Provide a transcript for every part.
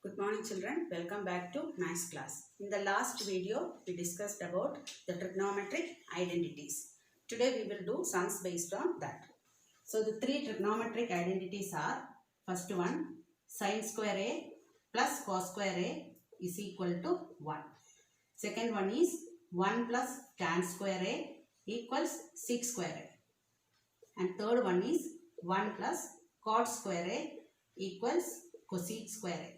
Good morning children, welcome back to Maths class. In the last video, we discussed about the trigonometric identities. Today we will do sums based on that. So the three trigonometric identities are, first one, sin square A plus cos square A is equal to 1. Second one is 1 plus tan square A equals 6 square A. And third one is 1 plus cot square A equals cosec square A.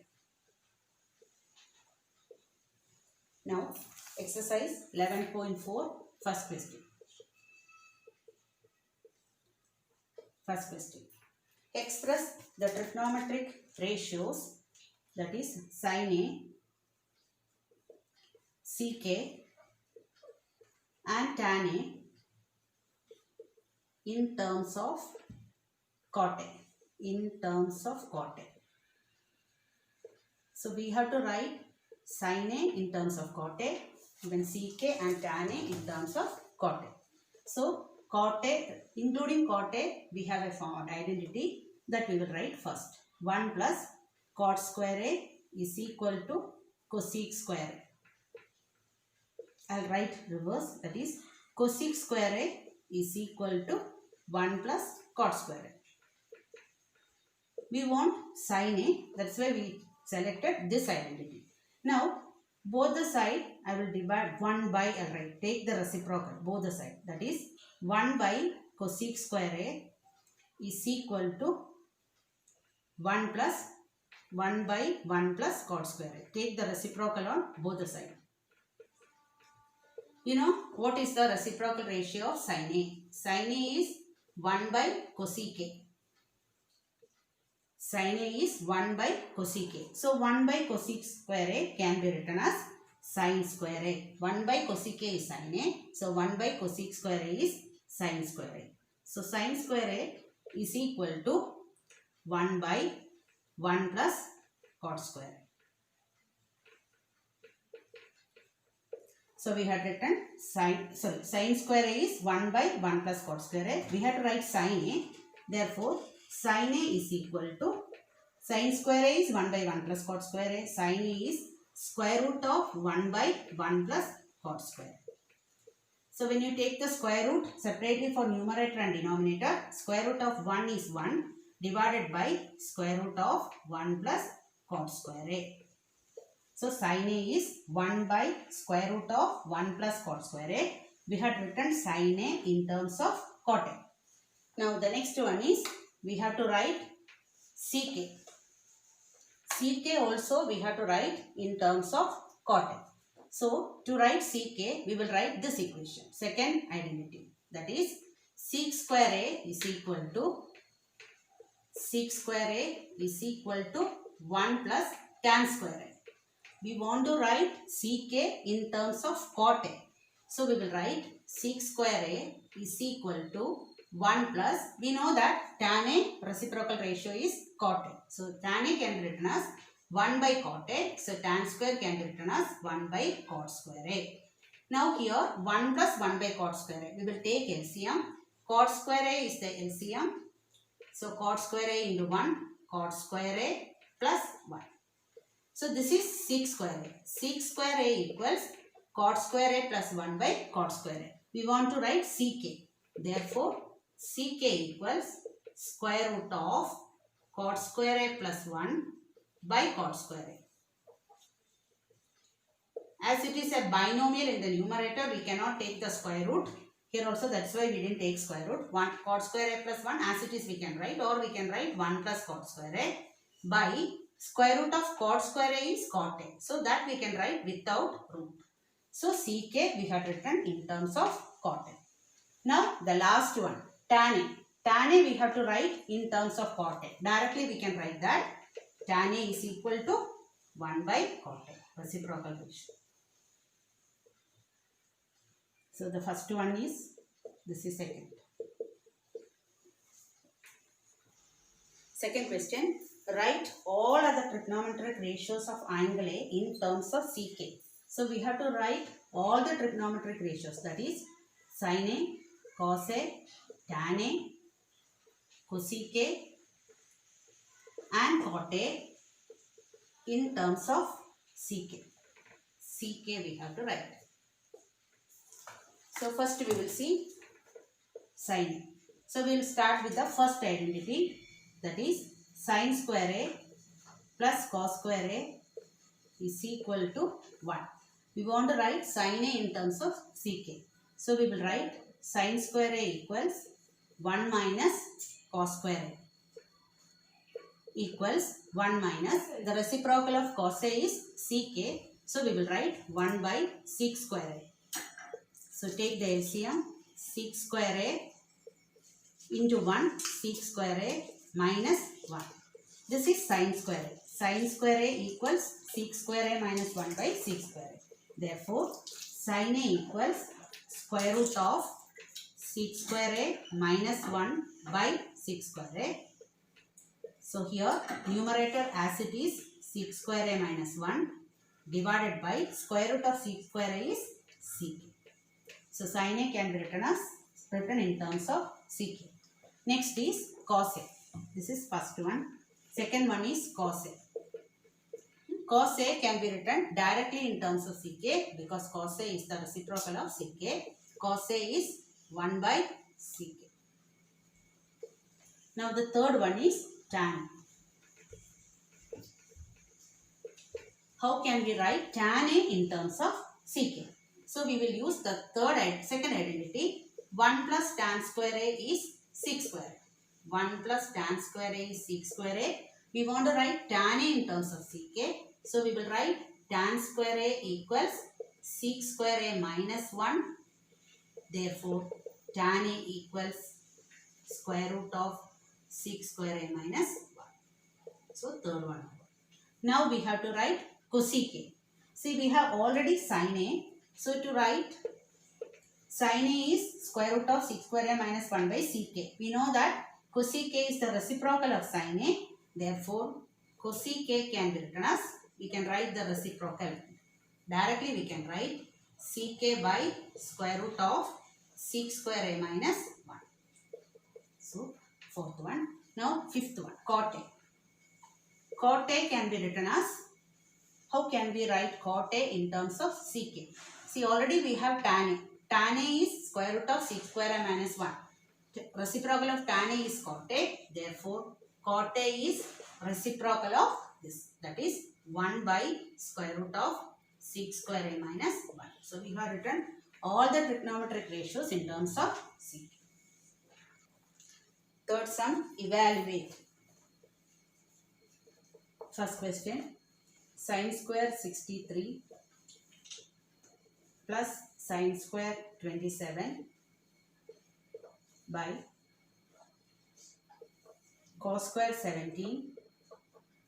Now, exercise 11.4, first question. First question. Express the trigonometric ratios, that is sin A, sec and tan A in terms of cot A. In terms of cot A. So, we have to write sin A in terms of cot A, then sec and tan A in terms of cot A. So, cot A, including cot A, we have a form identity that we will write first. 1 plus cot square A is equal to cosec square A. I'll write reverse, that is cosec square A is equal to 1 plus cot square A. We want sin A, that's why we selected this identity. Now, both the side I will divide 1 by, I'll write, take the reciprocal, both the side, that is 1 by cosec square A is equal to 1 plus 1 by 1 plus cot square A. Take the reciprocal on both the side. You know what is the reciprocal ratio of sin A? Sin A is 1 by cosec A. Sin A is 1 by cosec A. So, 1 by cosec square A can be written as sin square A. 1 by cosec A is sin A. So, 1 by cosec square A is sin square A. So, sin square A is equal to 1 by 1 plus cot square A. So, we had written sin square A is 1 by 1 plus cot square A. We had to write sin A. Therefore, sin A is equal to, sin square A is 1 by 1 plus cot square A. Sin A is square root of 1 by 1 plus cot square. So, when you take the square root separately for numerator and denominator, square root of 1 is 1 divided by square root of 1 plus cot square A. So, sin A is 1 by square root of 1 plus cot square A. We had written sin A in terms of cot A. Now, the next one is, we have to write sec A. Sec A also we have to write in terms of cot A. So, to write sec A, we will write this equation, second identity. That is, sec square A is equal to, sec square A is equal to 1 plus tan square A. We want to write sec A in terms of cot A. So, we will write sec square A is equal to 1 plus, we know that tan A reciprocal ratio is cot A. So, tan A can be written as 1 by cot A. So, tan square can be written as 1 by cot square A. Now, here 1 plus 1 by cot square A. We will take LCM. Cot square A is the LCM. So, cot square A into 1, cot square A plus 1. So, this is sec square A. Sec square A equals cot square A plus 1 by cot square A. We want to write sec A. Therefore, sec A equals square root of cot square A plus 1 by cot square A. As it is a binomial in the numerator, we cannot take the square root. Here also, that's why we didn't take square root. 1 cot square A plus 1 as it is we can write, or we can write 1 plus cot square A by square root of cot square A is cot A. So, that we can write without root. So, sec A we have written in terms of cot A. Now, the last one, tan A. Tan A we have to write in terms of cot A. Directly we can write that tan A is equal to 1 by cot A, reciprocal ratio. So, the first one is, this is second. Second question, write all other trigonometric ratios of angle A in terms of sec A. So, we have to write all the trigonometric ratios, that is sin A, cos A, tan A, cosec A and cot A in terms of CK. CK we have to write. So first we will see sin A. So we will start with the first identity, that is sin square A plus cos square A is equal to 1. We want to write sin A in terms of CK. So we will write sin square A equals 1 minus cos square A equals 1 minus, the reciprocal of cos A is CK. So we will write 1 by sec square A. So take the LCM, sec square A into 1 sec square A minus 1. This is sin square A. Sin square A equals sec square A minus 1 by sec square A. Therefore, sin A equals square root of sec square A minus 1 by sec square A. So here numerator as it is sec square A minus 1 divided by square root of sec square A is sec. So sin A can be written in terms of sec. Next is cos A. This is first one. Second one is cos A. Cos A can be written directly in terms of sec because cos A is the reciprocal of sec. Cos A is 1 by sec. Now the third one is tan. How can we write tan A in terms of sec? So we will use the second identity. 1 plus tan square A is sec square. 1 plus tan square A is sec square A. We want to write tan A in terms of sec. So we will write tan square A equals sec square A minus 1. Therefore, tan A equals square root of sec square A minus 1. So third one. Now we have to write cosec A. See, we have already sin A. So to write sin A is square root of sec square A minus 1 by sec. We know that cosec A is the reciprocal of sin A. Therefore, cosec A can be written as, we can write the reciprocal. Directly we can write sec by square root of sec square A minus 1. So, fourth one. Now, fifth one, cot A. Cot A can be written as, how can we write cot A in terms of sec? See, already we have tan A. Tan A is square root of sec square A minus 1. Reciprocal of tan A is cot A. Therefore, cot A is reciprocal of this. That is 1 by square root of sec square A minus 1. So, we have written all the trigonometric ratios in terms of sec. Third sum, evaluate. First question, sin square 63 plus sin square 27 by cos square 17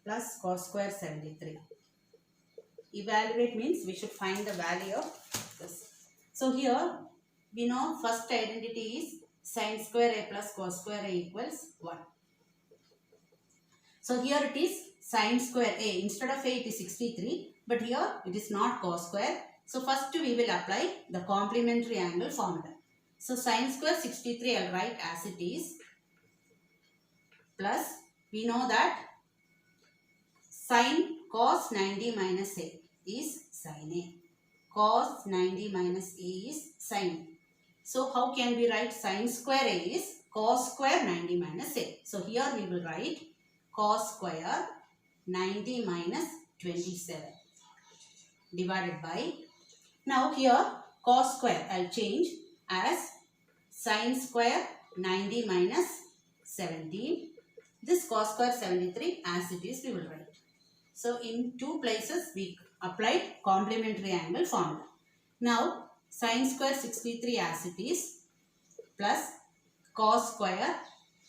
plus cos square 73. Evaluate means we should find the value of this. So here we know first identity is sin square A plus cos square A equals 1. So here it is sin square A. Instead of A it is 63, but here it is not cos square. So first we will apply the complementary angle formula. So sin square 63 I will write as it is, plus we know that sin cos 90 minus A is sin A. Cos 90 minus A is sin A. So how can we write sin square A is cos square 90 minus A. So here we will write cos square 90 minus 27 divided by, now here cos square I will change as sin square 90 minus 17. This cos square 73 as it is we will write. So in two places we applied complementary angle formula. Now sin square 63 as it is plus cos square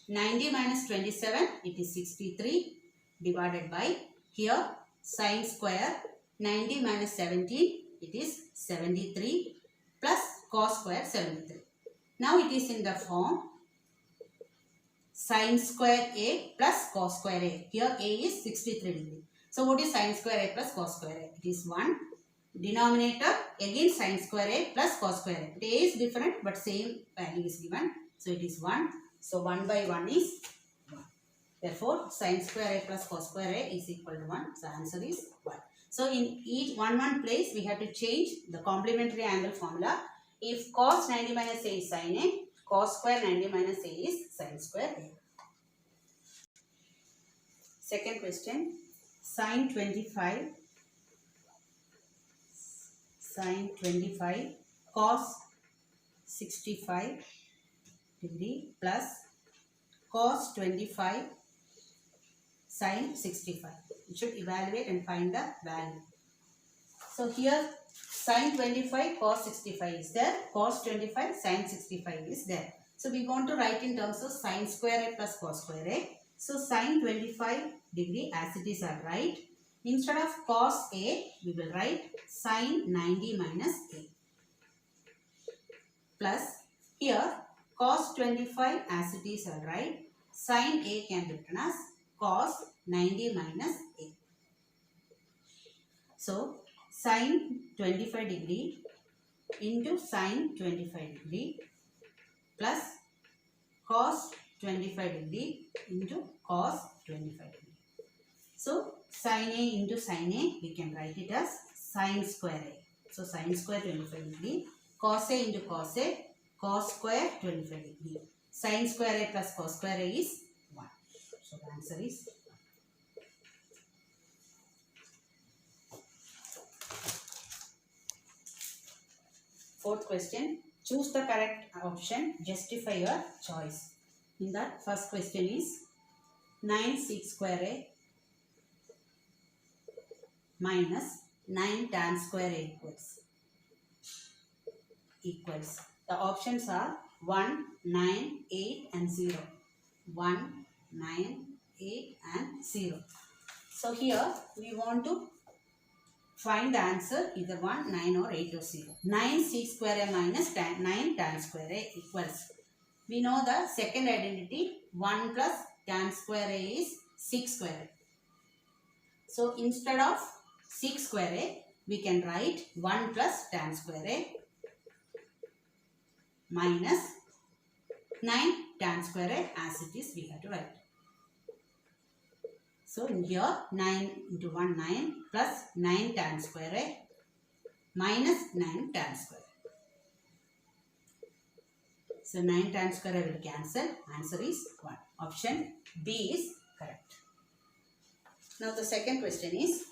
90 minus 27 it is 63 divided by, here sin square 90 minus 17 it is 73 plus cos square 73. Now it is in the form sin square A plus cos square A. Here A is 63 degree. So what is sin square A plus cos square A? It is 1. Denominator again sin square A plus cos square A. A is different but same value is given. So it is 1. So 1 by 1 is 1. Therefore, sin square a plus cos square a is equal to 1. So, answer is 1. So, in each one place, we have to change the complementary angle formula. If cos 90 minus a is sin a, cos square 90 minus a is sin square a. Second question, sin 25 cos 65 degree plus cos 25 sin 65. You should evaluate and find the value. So here sin 25 cos 65 is there, cos 25 sin 65 is there. So we want to write in terms of sin square a plus cos square a. So sin 25 degree as it is I write. Instead of cos a, we will write sin 90 minus a. Plus here cos 25 as it is I write. Sin a can be written as cos 90 minus a. So sin 25 degree into sin 25 degree plus cos 25 degree into cos 25 degree. So sin a into sin a, we can write it as sin square a. So sin square 25 degree, cos a into cos a, cos square 25 degree. Sin square a plus cos square a is 1. So the answer is 1. Fourth question, choose the correct option, justify your choice. In that, first question is 9 sec square a minus 9 tan square a equals. The options are 1, 9, 8 and 0. 1, 9, 8 and 0. So here we want to find the answer either 1, 9 or 8 or 0. 9 sec square a minus 9 tan square a equals. We know the second identity 1 plus tan square a is sec square a. So instead of sec square a, we can write 1 plus tan square a minus 9 tan square a as it is we have to write. So in here 9 into 1 9 plus 9 tan square a minus 9 tan square. So 9 tan square a will cancel. Answer is 1. Option B is correct. Now the second question is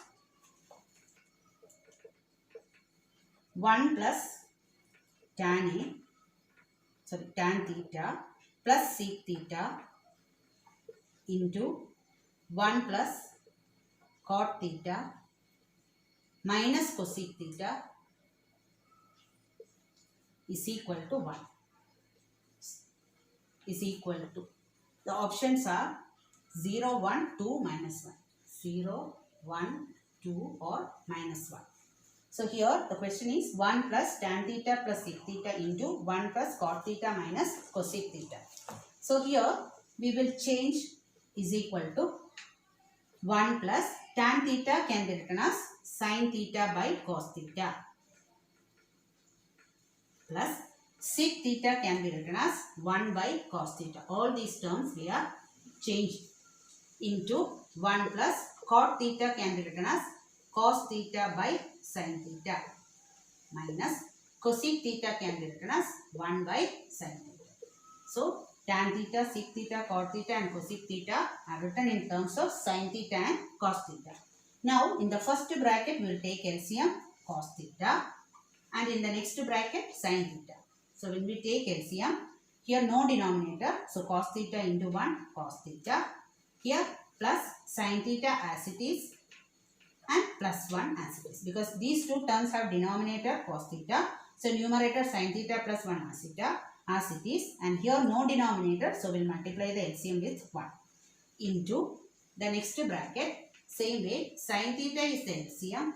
1 plus tan theta plus sec theta into 1 plus cot theta minus cosec theta is equal to 1. Is equal to. The options are 0, 1, 2, minus 1. 0, 1, 2 or minus 1. So here the question is 1 plus tan theta plus sec theta into 1 plus cot theta minus cosec theta. So here we will change is equal to 1 plus tan theta can be written as sin theta by cos theta plus sec theta can be written as 1 by cos theta. All these terms we are changed into 1 plus cot theta can be written as cos theta by sin theta minus cosec theta can be written as 1 by sin theta. So tan theta, sec theta, cot theta and cosec theta are written in terms of sin theta and cos theta. Now in the first bracket we will take LCM cos theta and in the next bracket sin theta. So when we take LCM, here no denominator, so cos theta into 1 cos theta, here plus sin theta as it is and plus 1 as it is, because these two terms have denominator cos theta, so numerator sin theta plus 1 as it is, and here no denominator, so we'll multiply the LCM with 1 into the next bracket. Same way, sin theta is the LCM,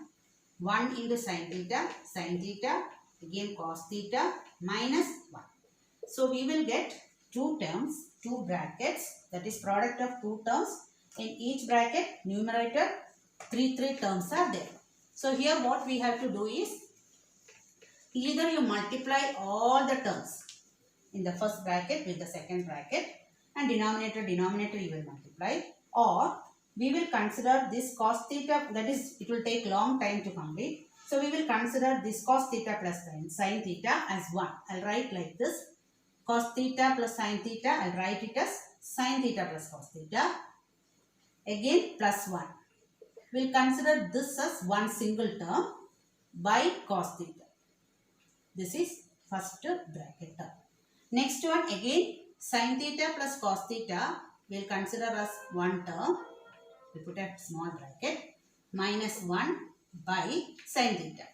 1 into sin theta, again cos theta minus 1. So we will get two terms, two brackets, that is product of two terms. In each bracket numerator 3 terms are there. So here what we have to do is either you multiply all the terms in the first bracket with the second bracket and denominator you will multiply, or we will consider this cos theta, that is it will take long time to complete. So we will consider this cos theta plus sin theta as 1. I'll write like this: cos theta plus sin theta. I'll write it as sin theta plus cos theta. Again plus 1. We'll consider this as one single term by cos theta. This is first bracket term. Next one again sin theta plus cos theta we'll consider as one term. We put a small bracket, minus 1 by sin theta.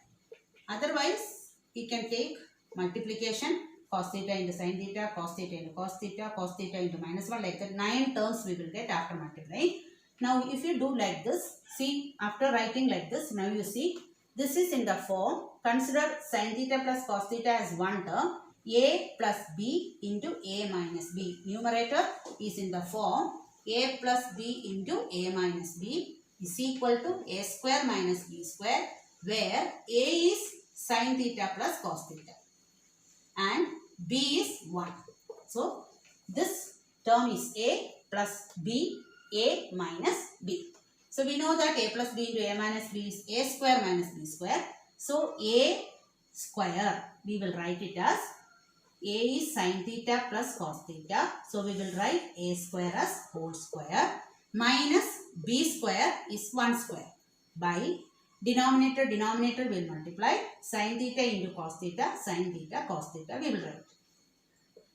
Otherwise we can take multiplication, cos theta into sin theta, cos theta into cos theta into minus 1, like that 9 terms we will get after multiplying. Now if you do like this, see, after writing like this, now you see this is in the form, consider sin theta plus cos theta as one term, a plus b into a minus b. Numerator is in the form a plus b into a minus b is equal to a square minus b square, where a is sin theta plus cos theta and b is 1. So this term is a plus b, a minus b. So we know that a plus b into a minus b is a square minus b square. So a square, we will write it as a is sin theta plus cos theta. So we will write a square as whole square minus b square is 1 square by denominator will multiply sin theta into cos theta, sin theta, cos theta we will write.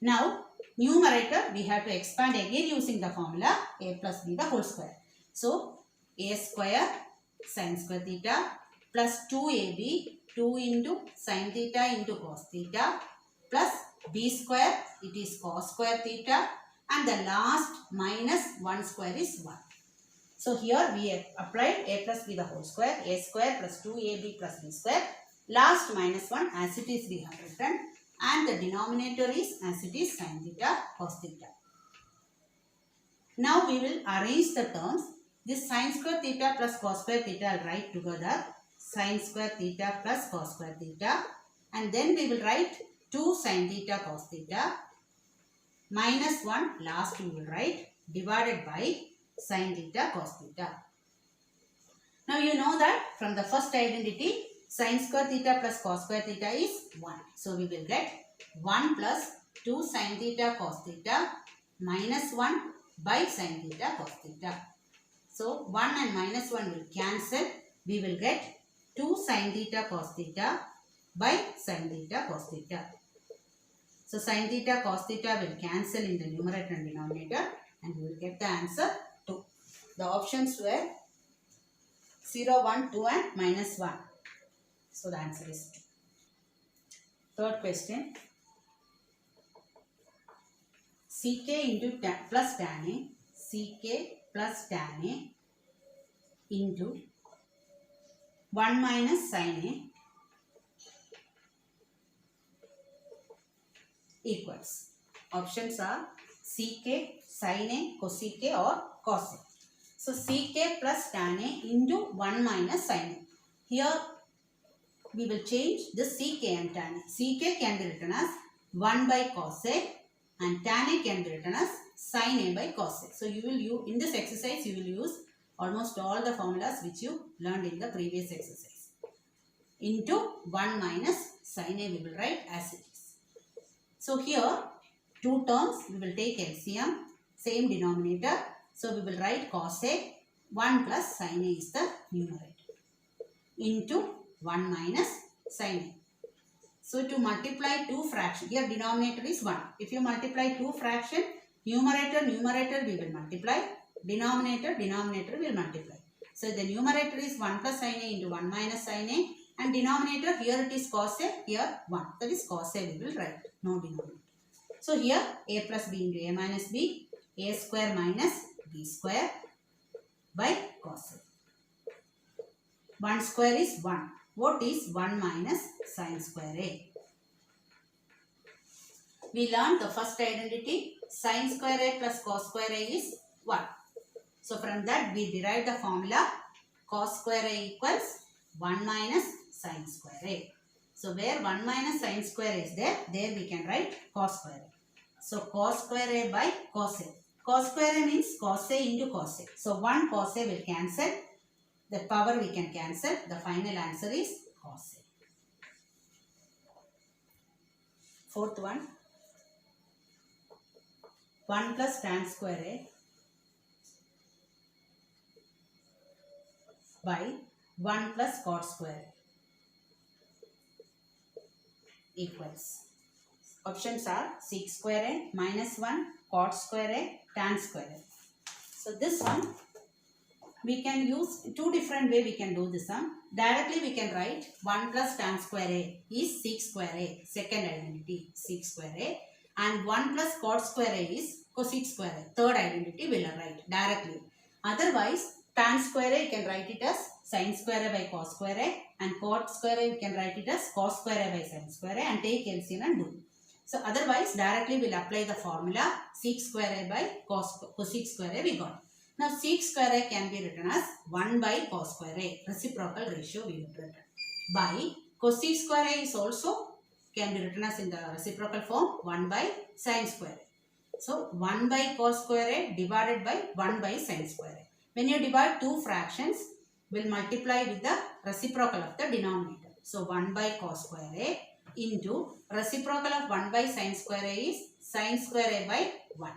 Now numerator we have to expand again using the formula a plus b the whole square. So a square sin square theta plus 2ab, 2 into sin theta into cos theta, plus b square, it is cos square theta, and the last minus 1 square is 1. So here we have applied a plus b the whole square, a square plus 2ab plus b square, last minus 1 as it is we have written, and the denominator is as it is sin theta cos theta. Now we will arrange the terms. This sin square theta plus cos square theta I'll write together, sin square theta plus cos square theta, and then we will write 2 sin theta cos theta minus 1 last we will write divided by sin theta cos theta. Now you know that from the first identity sin square theta plus cos square theta is 1. So we will get 1 plus 2 sin theta cos theta minus 1 by sin theta cos theta. So 1 and minus 1 will cancel. We will get 2 sin theta cos theta by sin theta cos theta. So sin theta cos theta will cancel in the numerator and denominator, and we will get the answer 2. The options were 0, 1, 2 and minus 1. So the answer is 2. Third question. Ck into plus tan A, Ck plus tan A into 1 minus sin A equals. Options are Ck, sin A, cosec or cos A. So Ck plus tan A into 1 minus sin A. Here we will change the Ck and tan A. Ck can be written as 1 by cos A and tan A can be written as sin A by cos A. So you will use, in this exercise you will use almost all the formulas which you learned in the previous exercise. Into 1 minus sin A we will write as it is. So here 2 terms we will take LCM, same denominator. So we will write cos A, 1 plus sin A is the numerator, into 1 minus sin A. So to multiply 2 fractions, here denominator is 1. If you multiply 2 fraction, numerator we will multiply, denominator will multiply. So the numerator is 1 plus sin A into 1 minus sin A, and denominator here it is cos A, here 1. That is cos A we will write, no denominator. So here a plus b into a minus b, a square minus b square by cos A. 1 square is 1. What is 1 minus sin square A? We learned the first identity, sin square A plus cos square A is 1. So from that we derive the formula cos square A equals 1 minus sin square A. So where 1 minus sin square is there we can write cos square A. So cos square A by cos A. Cos square A means cos A into cos A. So 1 cos A will cancel. The power we can cancel. The final answer is cos A. Fourth one. 1 plus tan square A by 1 plus cot square A equals. Options are sec square A minus 1 cot square A tan square A. So this one we can use two different way we can do this sum. Directly we can write 1 plus tan square A is sec square A, second identity sec square A, and 1 plus cot square A is cosec square A, third identity we will write directly. Otherwise tan square A you can write it as sin square A by cos square A, and cot square A you can write it as cos square A by sin square A, and take LCM and do. So otherwise directly we will apply the formula sec square A by cosec square A we got. Now sec square A can be written as 1 by cos square A, reciprocal ratio we will written. By cosec square A is also can be written as in the reciprocal form 1 by sin square A. So 1 by cos square A divided by 1 by sin square A. When you divide two fractions, will multiply with the reciprocal of the denominator. So 1 by cos square A into reciprocal of 1 by sin square A is sin square A by 1.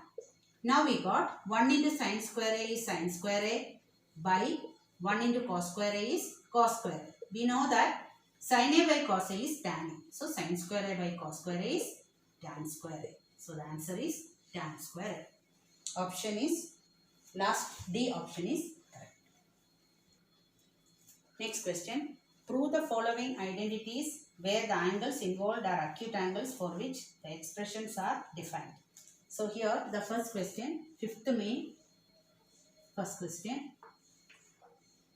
Now we got 1 into sin square A is sin square A by 1 into cos square A is cos square A. We know that sin A by cos A is tan A. So sin square A by cos square A is tan square A. So the answer is tan square A. Option is last D option is correct. Next question. Prove the following identities where the angles involved are acute angles for which the expressions are defined. So here the first question, fifth main first question,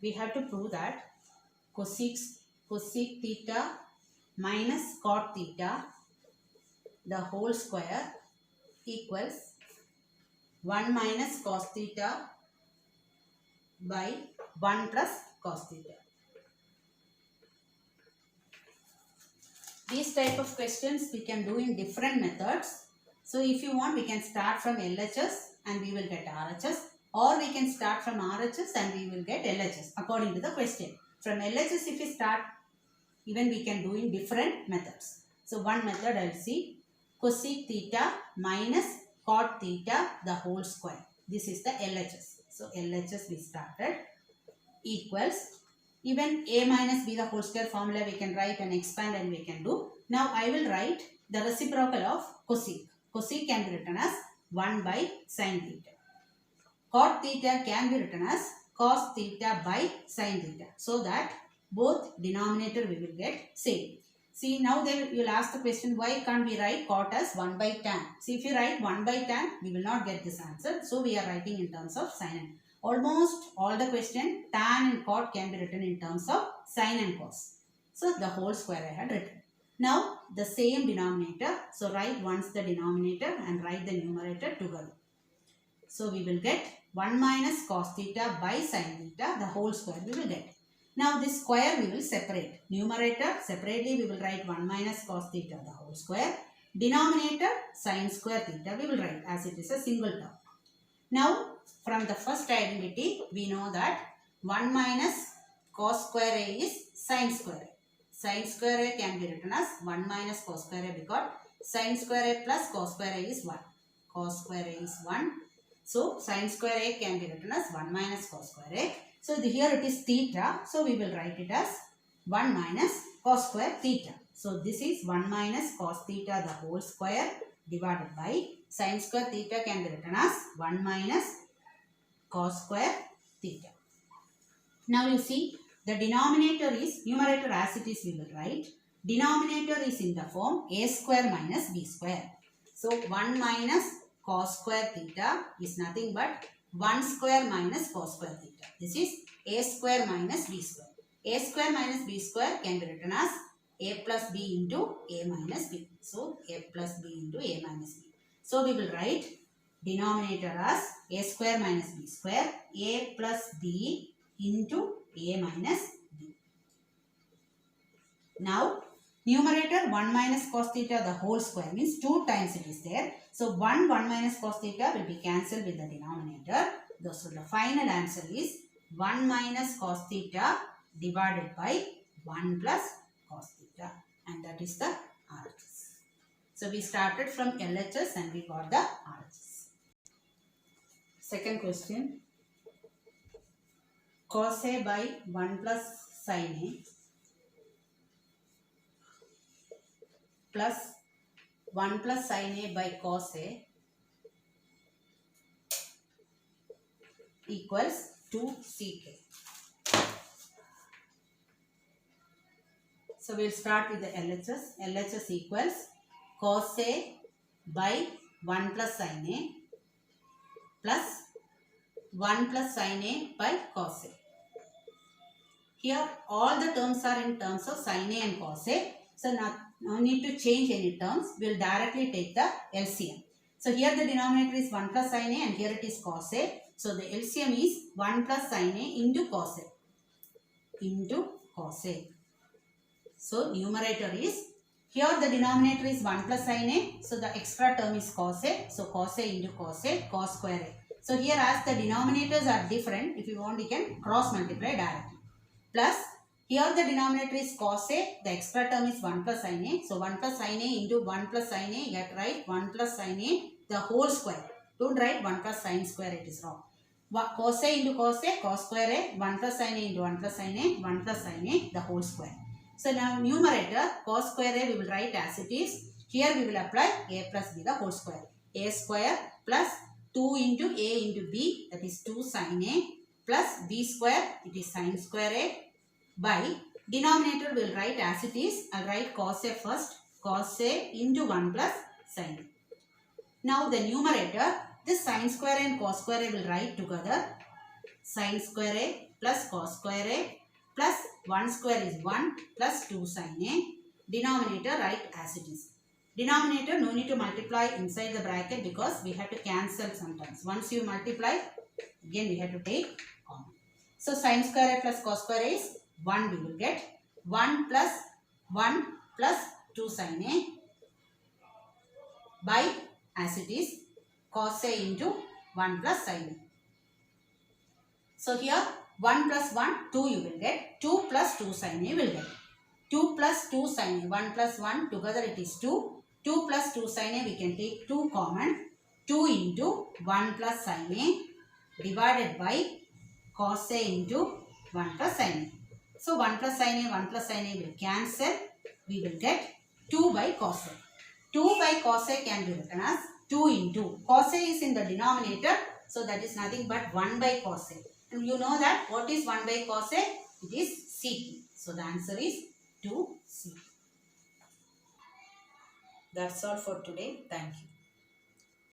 we have to prove that cosec theta minus cot theta the whole square equals 1 minus cos theta by 1 plus cos theta. These type of questions we can do in different methods. So if you want, we can start from LHS and we will get RHS, or we can start from RHS and we will get LHS according to the question. From LHS if we start, even we can do in different methods. So one method I will see, cosec theta minus cot theta the whole square. This is the LHS. So LHS we started equals, even a minus b the whole square formula we can write and expand and we can do. Now I will write the reciprocal of cosec. Cosec can be written as 1 by sin theta. Cot theta can be written as cos theta by sin theta. So that both denominator we will get same. See, now you will ask the question, why can't we write cot as 1 by tan? See, if you write 1 by tan, we will not get this answer. So we are writing in terms of sin and. Almost all the question, tan and cot can be written in terms of sin and cos. So the whole square I had written. Now the same denominator. So write once the denominator and write the numerator together. So we will get 1 minus cos theta by sin theta, the whole square we will get. Now this square we will separate. Numerator separately we will write 1 minus cos theta, the whole square. Denominator sin square theta we will write as it is a single term. Now from the first identity we know that 1 minus cos square A is sin square A. Sin square A can be written as 1 minus cos square A because sin square A plus cos square A is 1. Cos square A is 1. So sin square A can be written as 1 minus cos square A. So here it is theta. So we will write it as 1 minus cos square theta. So this is 1 minus cos theta the whole square divided by sin square theta can be written as 1 minus cos square theta. Now you see the denominator is, numerator as it is we will write. Denominator is in the form a square minus b square. So 1 minus cos square theta is nothing but 1 square minus cos square theta. This is a square minus b square. A square minus b square can be written as a plus b into a minus b. So a plus b into a minus b. So we will write denominator as a square minus b square, a plus b into a minus b. Now Numerator 1 minus cos theta the whole square means 2 times it is there. So 1 minus cos theta will be cancelled with the denominator. So the final answer is 1 minus cos theta divided by 1 plus cos theta, and that is the RHS. So we started from LHS and we got the RHS. Second question. Cos A by 1 plus sin A plus 1 plus sin A by cos A equals 2 sec A. So we'll start with the LHS. LHS equals cos A by 1 plus sin A plus 1 plus sin A by cos A. Here all the terms are in terms of sin A and cos A. So no need to change any terms. We will directly take the LCM. So here the denominator is 1 plus sin A and here it is cos A. So the LCM is 1 plus sin A into cos A. Into cos A. So numerator is, here the denominator is 1 plus sin A. So the extra term is cos A. So cos A into cos A, cos square A. So here as the denominators are different, if you want you can cross multiply directly. Plus here the denominator is cos A, the extra term is 1 plus sin A. So 1 plus sin A into 1 plus sin A, get right 1 plus sin A the whole square. Don't write 1 plus sin square, it is wrong. Cos A into cos A, cos square A, 1 plus sin A into 1 plus sin A, 1 plus sin A the whole square. So now numerator cos square A we will write as it is. Here we will apply A plus B the whole square. A square plus 2 into A into B, that is 2 sin A, plus B square, it is sin square A, by denominator will write as it is. I'll write cos A first. Cos A into 1 plus sin A. Now the numerator, this sin square A and cos square A will write together. Sin square A plus cos square A plus 1 square is 1 plus 2 sin A. Denominator write as it is. Denominator no need to multiply inside the bracket because we have to cancel sometimes. Once you multiply, again we have to take common. So sin square A plus cos square A is 1, we will get 1 plus 2 sin A by as it is cos A into 1 plus sin A. So here 1 plus 1, 2 you will get, 2 plus 2 sin A will get. 2 plus 2 sin A, 1 plus 1 together it is 2. 2 plus 2 sin A we can take 2 common. 2 into 1 plus sin A divided by cos A into 1 plus sin A. So 1 plus sin A, 1 plus sin A will cancel. We will get 2 by cos A. 2 by cos A can be written as 2 into. Cos A is in the denominator. So that is nothing but 1 by cos A. And you know that what is 1 by cos A? It is sec. So the answer is 2 sec. That's all for today. Thank you.